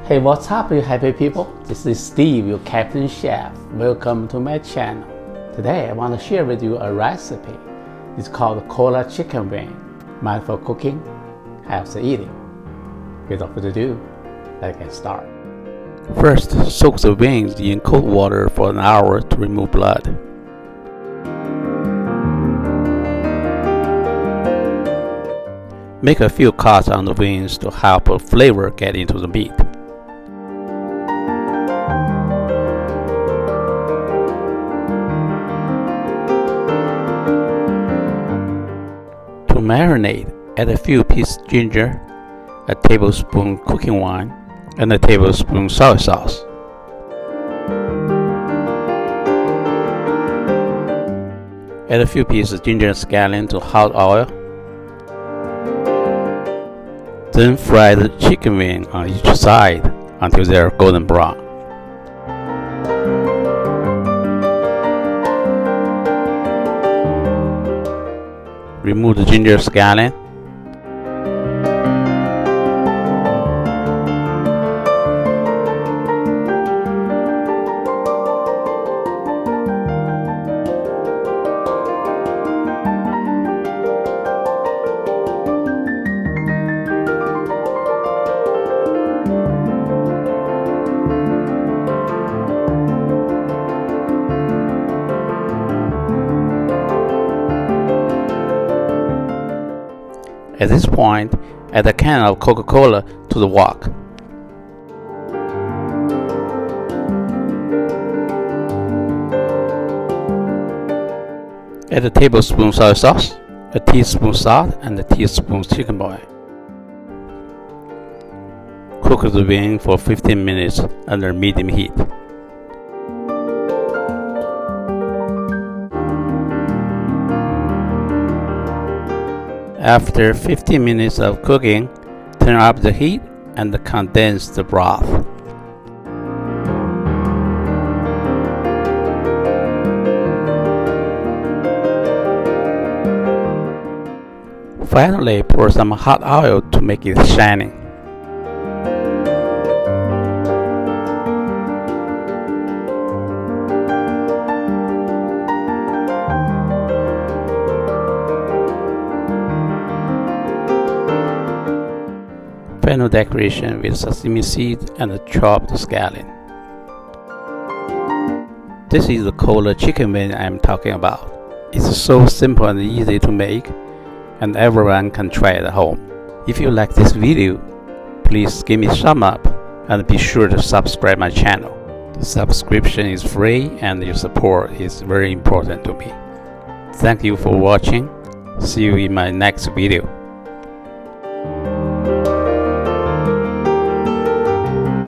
Hey, what's up, you happy people? This is Steve, your Captain Chef. Welcome to my channel. Today I want to share with you a recipe. It's called Cola chicken wing, meant for cooking, healthy eating. Without further ado, let's get started. First, soak the wings in cold water for an hour to remove blood. Make a few cuts on the wings to help flavor get into the meat. To marinate, add a few pieces ginger, a tablespoon cooking wine, and a tablespoon soy sauce. Add a few pieces ginger and scallion to hot oil. Then fry the chicken wing on each side until they are golden brown. Remove the ginger scallion. At this point, add a can of Coca-Cola to the wok. Add a tablespoon soy sauce, a teaspoon salt, and a teaspoon chicken oil. Cook the wing for 15 minutes under medium heat. After 15 minutes of cooking, turn up the heat and condense the broth. Finally, pour some hot oil to make it shining. Final decoration with sesame seeds and chopped scallion. This is the Cola chicken wing I'm talking about. It's so simple and easy to make, and everyone can try it at home. If you like this video, please give me a thumb up and be sure to subscribe my channel. The subscription is free and your support is very important to me. Thank you for watching. See you in my next video.